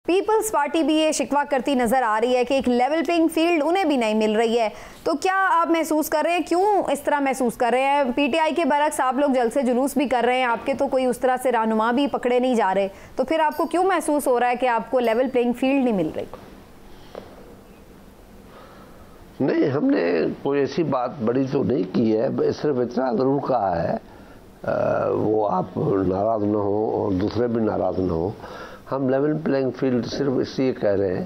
Peoples party भी ये शिकवा करती नज़र आ रही है कि एक लेवल प्लेइंग फील्ड उन्हें भी नहीं मिल रही है। तो क्या आप महसूस कर रहे हैं, क्यों इस तरह महसूस कर रहे हैं? पीटीआई के बरक्स आप लोग जलसे जुलूस भी कर रहे हैं, आपके तो कोई उस तरह से रहनुमा भी पकड़े नहीं जा रहे, तो फिर आपको क्यों महसूस हो रहा है कि आपको लेवल प्लेइंग फील्ड नहीं मिल रही? नहीं, हमने कोई ऐसी बात बड़ी तो नहीं की है, सिर्फ इतना ज़रूर कहा है, वो आप नाराज़ न हो और दूसरे भी नाराज़ न हो। हम लेवल प्लेइंग फील्ड सिर्फ इसलिए कह रहे हैं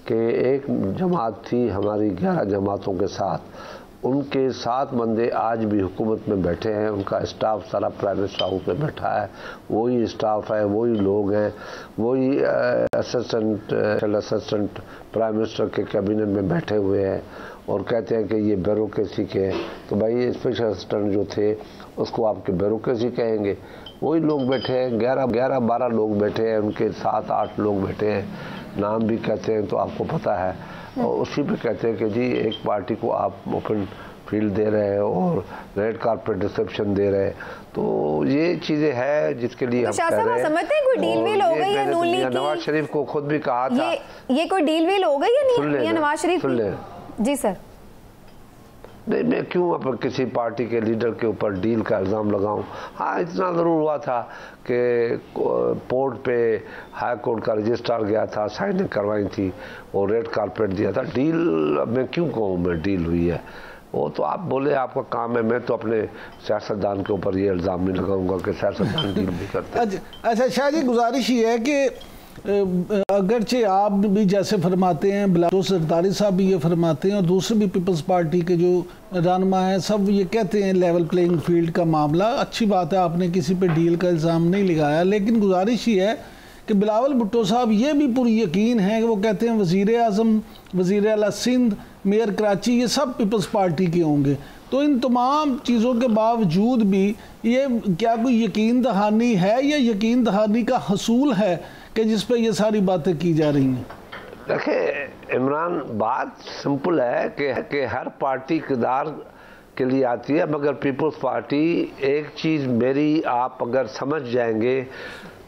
कि एक जमात थी हमारी 11 जमातों के साथ, उनके 7 बंदे आज भी हुकूमत में बैठे हैं, उनका स्टाफ सारा प्राइम मिनिस्टर हाउस में बैठा है, वही स्टाफ है, वही लोग हैं, वही असिस्टेंट प्राइम मिनिस्टर के कैबिनेट में बैठे हुए हैं और कहते हैं कि ये ब्यूरोक्रेसी के हैं। तो भाई स्पेशल असिस्टेंट जो थे उसको आपके ब्यूरोक्रेसी कहेंगे? वही लोग बैठे हैं, 11-12 लोग बैठे हैं, उनके 7-8 लोग बैठे हैं, नाम भी कहते हैं तो आपको पता है, और उसी पे कहते हैं कि जी एक पार्टी को आप ओपन फील्ड दे रहे हैं और रेड कारपेट रिसेप्शन दे रहे हैं। तो ये चीजें हैं जिसके लिए हम कह रहे हैं। समझते हैं कोई डील वील हो गई है नून लीग की? नवाज शरीफ को खुद भी कहा था ये कोई डील वील हो गई है नवाज शरीफ की? जी सर। नहीं, मैं क्यों अब किसी पार्टी के लीडर के ऊपर डील का इल्ज़ाम लगाऊं? हाँ, इतना ज़रूर हुआ था कि पोर्ट पे हाई कोर्ट का रजिस्ट्रार गया था, साइनें करवाई थी और रेड कारपेट दिया था। डील मैं क्यों कहूँ मैं डील हुई है? वो तो आप बोले, आपका काम है, मैं तो अपने सियासतदान के ऊपर ये इल्ज़ाम नहीं लगाऊंगा कि सियासतदान डील भी करते हैं। अच्छा शाह जी, गुजारिश ये है कि अगरचे आप भी जैसे फरमाते हैं, बिलावल सरदारी साहब भी ये फरमाते हैं और दूसरे भी पीपल्स पार्टी के जो रहनुमा हैं सब ये कहते हैं लेवल प्लेइंग फील्ड का मामला, अच्छी बात है, आपने किसी पे डील का इल्ज़ाम नहीं लगाया, लेकिन गुजारिश ये है कि बिलावल भुट्टो साहब ये भी पूरी यकीन है कि वो कहते हैं वज़ीर आज़म, वज़ीर आला सिंध, मेयर कराची ये सब पीपल्स पार्टी के होंगे। तो इन तमाम चीज़ों के बावजूद भी ये क्या कोई यकीन दहानी है या यकीन दहानी का हसूल है कि जिस पे ये सारी बातें की जा रही हैं? देखिए इमरान, बात सिंपल है कि हर पार्टी इक़्तिदार के लिए आती है, मगर पीपल्स पार्टी एक चीज़ मेरी आप अगर समझ जाएंगे,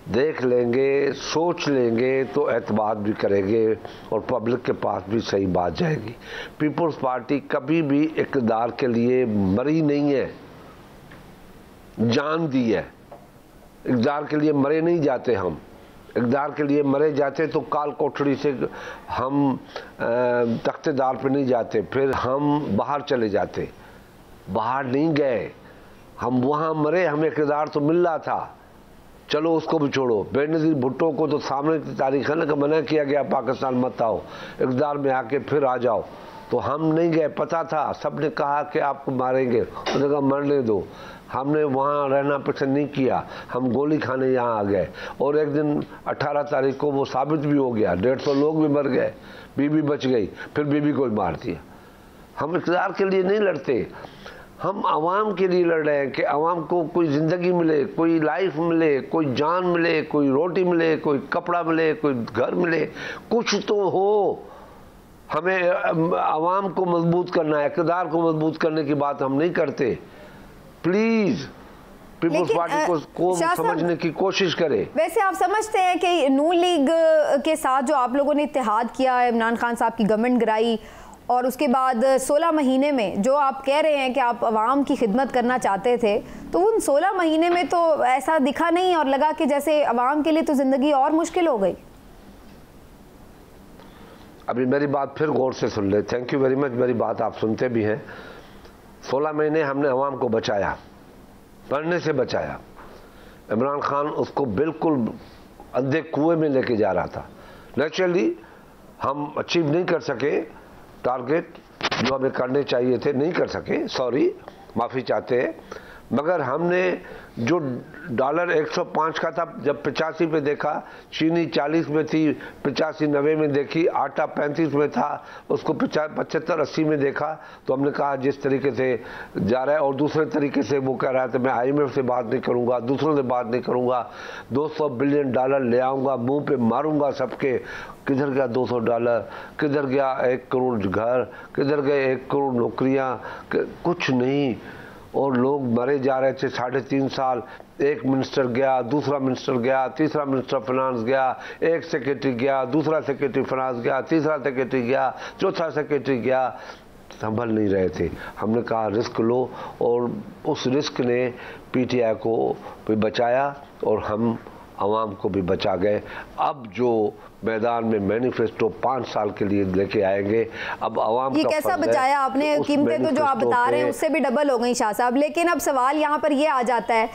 देख लेंगे, सोच लेंगे तो एतबार भी करेंगे और पब्लिक के पास भी सही बात जाएगी। पीपल्स पार्टी कभी भी इक़्तिदार के लिए मरी नहीं है, जान दी है। इक़्तिदार के लिए मरे नहीं जाते हम, इक़्तिदार के लिए मरे जाते तो काल कोठड़ी से हम तख्तेदार पे नहीं जाते, फिर हम बाहर चले जाते। बाहर नहीं गए हम, वहाँ मरे, हमें इक़्तिदार तो मिल रहा था, चलो उसको भी छोड़ो। बेनज़ीर भुट्टो को तो सामने की तारीख है ना कि मना किया गया पाकिस्तान मत आओ, इक़्तिदार में आके फिर आ जाओ, तो हम नहीं गए, पता था, सब ने कहा कि आपको मारेंगे, उसने कहा मरने दो, हमने वहाँ रहना पसंद नहीं किया, हम गोली खाने यहाँ आ गए। और एक दिन 18 तारीख को वो साबित भी हो गया, 150 लोग भी मर गए, बीबी बच गई, फिर बीबी को मार दिया। हम इक़्तिदार के लिए नहीं लड़ते, हम आवाम के लिए लड़ रहे हैं कि आवाम को कोई ज़िंदगी मिले, कोई लाइफ मिले, कोई जान मिले, कोई रोटी मिले, कोई कपड़ा मिले, कोई घर मिले, कुछ तो हो। हमें आवाम को मजबूत करना है, इक़्तिदार को मजबूत करने की बात हम नहीं करते। प्लीज़ पीपल्स पार्टी को समझने की कोशिश करें। वैसे आप समझते हैं कि नून लीग के साथ जो आप लोगों ने इत्तेहाद किया, इमरान खान साहब की गवर्नमेंट गिराई और उसके बाद 16 महीने में जो आप कह रहे हैं कि आप आवाम की खिदमत करना चाहते थे, तो उन 16 महीने में तो ऐसा दिखा नहीं और लगा कि जैसे आवाम के लिए तो ज़िंदगी और मुश्किल हो गई। अभी मेरी बात फिर गौर से सुन ले, थैंक यू वेरी मच, मेरी बात आप सुनते भी हैं। 16 महीने हमने आवाम को बचाया, मरने से बचाया। इमरान खान उसको बिल्कुल अंधे कुएं में लेके जा रहा था। नेचुरली हम अचीव नहीं कर सके टारगेट जो हमें करने चाहिए थे, नहीं कर सके, सॉरी, माफ़ी चाहते हैं। मगर हमने जो डॉलर 105 का था, जब 85 पे देखा, चीनी 40 में थी, 85-90 में देखी, आटा 35 में था, उसको 75-80 में देखा, तो हमने कहा जिस तरीके से जा रहा है। और दूसरे तरीके से वो कह रहा था मैं IMF से बात नहीं करूंगा, दूसरों से बात नहीं करूंगा, $200 बिलियन ले आऊंगा, मुंह पे मारूंगा सबके। किधर गया $200? किधर गया 1 करोड़ घर? किधर गए 1 करोड़ नौकरियां? कुछ नहीं। और लोग मरे जा रहे थे 3.5 साल। एक मिनिस्टर गया, दूसरा मिनिस्टर गया, तीसरा मिनिस्टर फाइनेंस गया, एक सेक्रेटरी गया, दूसरा सेक्रेटरी फाइनेंस गया, तीसरा सेक्रेटरी गया, चौथा सेक्रेटरी गया, संभल नहीं रहे थे। हमने कहा रिस्क लो, और उस रिस्क ने पीटीआई को भी बचाया और हम आवाम को भी बचा गए। अब जो मैदान में मैनिफेस्टो 5 साल के लिए लेके आएंगे, अब आवाम ये कैसा बचाया आपने? कीमतें तो जो आप बता रहे हैं उससे भी डबल हो गई शाह साहब, लेकिन अब सवाल यहाँ पर ये आ जाता है।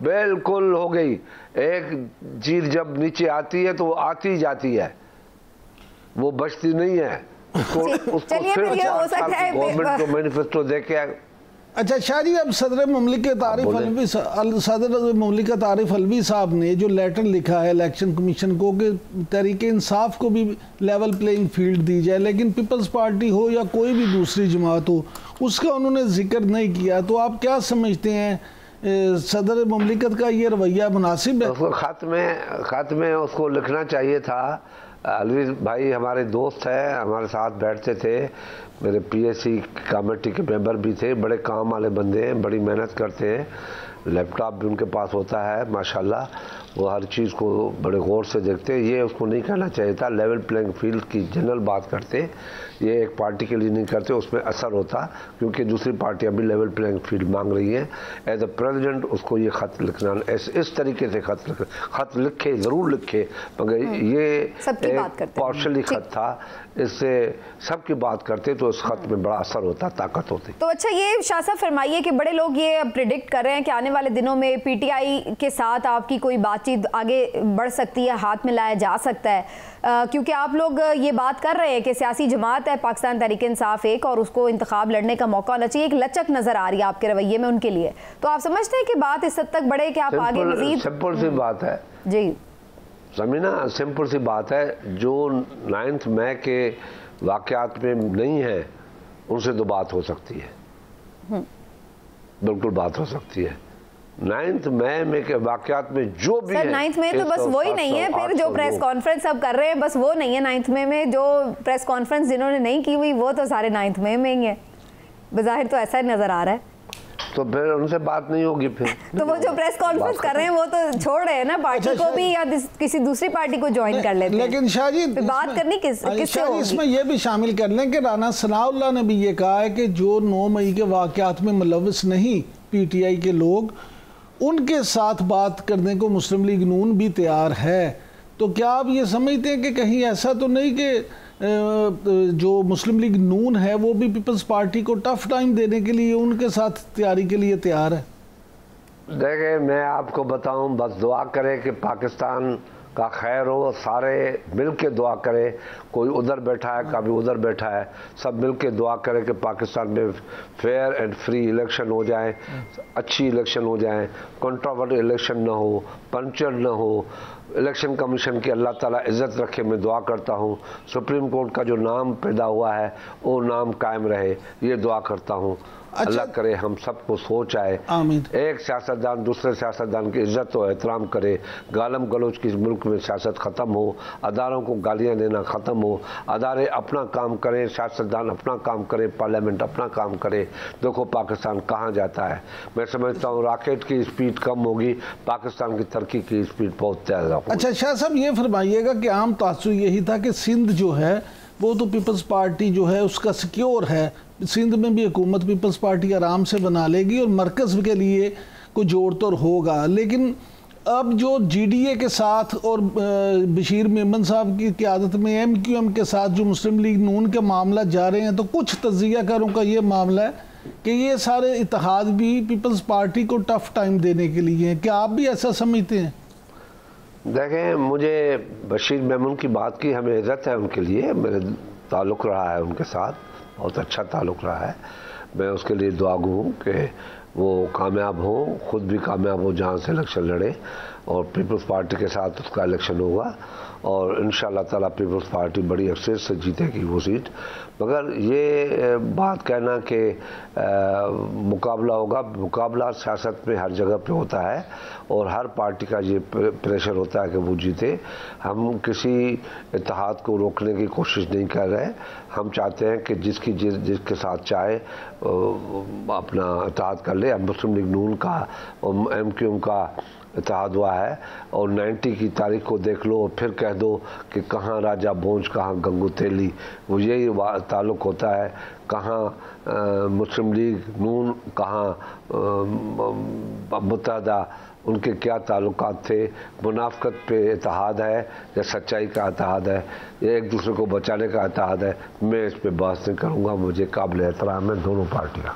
बिल्कुल हो गई। एक चीज जब नीचे आती है तो वो आती जाती है, वो बचती नहीं है। उसको फिर 4 साल गवर्नमेंट को मैनिफेस्टो दे के। अच्छा शाह जी, अब सदर मुमलिकत आरिफ अलवी साहब ने जो लेटर लिखा है इलेक्शन कमीशन को कि तहरीक इंसाफ को भी लेवल प्लेइंग फील्ड दी जाए, लेकिन पीपल्स पार्टी हो या कोई भी दूसरी जमात हो उसका उन्होंने जिक्र नहीं किया, तो आप क्या समझते हैं सदर मुमलिकत का ये रवैया मुनासिब है? उसको खत में उसको लिखना चाहिए था। अलवी भाई हमारे दोस्त हैं, हमारे साथ बैठते थे, मेरे पीएससी कमेटी के मेंबर भी थे, बड़े काम वाले बंदे हैं, बड़ी मेहनत करते हैं, लैपटॉप भी उनके पास होता है माशाल्लाह, वो हर चीज़ को बड़े गौर से देखते हैं। ये उसको नहीं कहना चाहिए था, लेवल प्लेइंग फील्ड की जनरल बात करते, ये एक पार्टी के लिए नहीं करते, उसमें असर होता, क्योंकि दूसरी पार्टियां भी लेवल प्लेइंग फील्ड मांग रही हैं। एज अ प्रेसिडेंट उसको ये खत लिखना, इस तरीके से खत लिखे, ज़रूर लिखे, मगर ये एक पार्शली खत था, इससे सबकी बात करते तो इस खत में बड़ा असर होता, ताकत होती। तो अच्छा ये शाह साहब फरमाइए कि बड़े लोग ये प्रिडिक्ट कर रहे हैं कि आने वाले दिनों में पीटीआई के साथ आपकी कोई बातचीत आगे बढ़ सकती है, हाथ मिलाया जा सकता है, क्योंकि आप लोग ये बात कर रहे हैं कि सियासी जमात है पाकिस्तान तहरीक इंसाफ एक, और उसको इंतखाब लड़ने का मौका होना चाहिए। एक लचक नजर आ रही है आपके रवैये में उनके लिए, तो आप समझते हैं कि बात इस हद तक बढ़े कि आप आगे मजीद? सिंपल सी बात है जी समीना, सिंपल सी बात है, जो 9 मई के वाकयात में नहीं है उनसे तो बात हो सकती है, बिल्कुल बात हो सकती है। 9 मई में के वाकयात में जो भी है, 9 मई तो बस वही नहीं है, फिर जो प्रेस कॉन्फ्रेंस अब कर रहे हैं बस वो नहीं है 9 मई में, जो प्रेस कॉन्फ्रेंस जिन्होंने नहीं की हुई वो तो सारे 9 मई में ही है, बज़ाहिर तो ऐसा नजर आ रहा है। तो फिर उनसे बात नहीं होगी फिर तो वो जो प्रेस कॉन्फ्रेंस कर रहे हैं वो तो छोड़ रहे हैं ना पार्टी को भी, या किसी दूसरी पार्टी को ज्वाइन कर लेते हैं। लेकिन शाह जी बात करनी किससे होगी? इसमें ये भी शामिल कर लें कि राना सनाउल्लाह ने भी ये कहा है कि जो 9 मई के वाकयात में मुलव्वस नहीं पीटीआई के लोग, उनके साथ बात करने को मुस्लिम लीग नून भी तैयार है। तो क्या आप ये समझते हैं कि कहीं ऐसा तो नहीं कि जो मुस्लिम लीग नून है वो भी पीपल्स पार्टी को टफ टाइम देने के लिए उनके साथ तैयारी के लिए तैयार है? देखिए मैं आपको बताऊं, बस दुआ करें कि पाकिस्तान का खैर हो, सारे मिल के दुआ करें, कोई उधर बैठा है कभी उधर बैठा है, सब मिल के दुआ करें कि पाकिस्तान में फेयर एंड फ्री इलेक्शन हो जाए, अच्छी इलेक्शन हो जाए, कंट्रोवर्शियल इलेक्शन ना हो, पंचर ना हो, इलेक्शन कमीशन की अल्लाह ताला इज़्ज़त रखे, मैं दुआ करता हूँ। सुप्रीम कोर्ट का जो नाम पैदा हुआ है वो नाम कायम रहे, ये दुआ करता हूँ। अल्लाह करे हम सबको सोच आए, एक सियासतदान दूसरे सियासतदान की इज्जत और एहतराम करे, गालम गलोच की मुल्क में सियासत ख़त्म हो, अदारों को गालियाँ देना ख़त्म हो, अदारे अपना काम करें, सियासतदान अपना काम करे, पार्लियामेंट अपना काम करे। देखो पाकिस्तान कहाँ जाता है। मैं समझता हूँ रॉकेट की स्पीड कम होगी, पाकिस्तान की तरक्की की स्पीड बहुत ज़्यादा होगी। अच्छा शाह साहब ये फरमाइएगा कि आम तासुर यही था कि सिंध जो है वो तो पीपल्स पार्टी जो है उसका सिक्योर है, सिंध में भी हुकूमत पीपल्स पार्टी आराम से बना लेगी और मरकज़ के लिए कोई जोड़ तोड़ होगा, लेकिन अब जो जीडीए के साथ और बशीर मेमन साहब की क़यादत में एमक्यूएम के साथ जो मुस्लिम लीग नून के मामला जा रहे हैं, तो कुछ तज्ज़ियाकारों का ये मामला है कि ये सारे इत्तेहाद भी पीपल्स पार्टी को टफ टाइम देने के लिए हैं। क्या आप भी ऐसा समझते हैं? देखें, मुझे बशीर मेमन की बात की हमें इज़्ज़त है उनके लिए, मेरे ताल्लुक़ रहा है उनके साथ, बहुत अच्छा ताल्लुक़ रहा है। मैं उसके लिए दुआगू हूँ कि वो कामयाब हो, ख़ुद भी कामयाब हो, जहाँ से इलेक्शन लड़े और पीपल्स पार्टी के साथ उसका इलेक्शन होगा और इंशाअल्लाह ताला पीपल्स पार्टी बड़ी अक्सर से जीतेगी वो सीट। मगर ये बात कहना कि मुकाबला होगा, मुकाबला सियासत में हर जगह पे होता है और हर पार्टी का ये प्रेशर होता है कि वो जीते। हम किसी इत्तेहाद को रोकने की कोशिश नहीं कर रहे। हम चाहते हैं कि जिसके साथ चाहे अपना इत्तेहाद कर ले। अब मुस्लिम लीग नून का और MQM का इत्तेहाद हुआ है और 90 की तारीख को देख लो और फिर कह दो कि कहाँ राजा भोज कहाँ गंगू तेली, वो यही ताल्लुक़ होता है। कहाँ मुस्लिम लीग नून कहाँ मुत्तहदा, उनके क्या ताल्लुकात थे। मुनाफकत पे इत्तेहाद है या सच्चाई का इत्तेहाद है या एक दूसरे को बचाने का इत्तेहाद है, मैं इस पर बहस नहीं करूँगा। मुझे काबिल एहतराम है दोनों पार्टियाँ।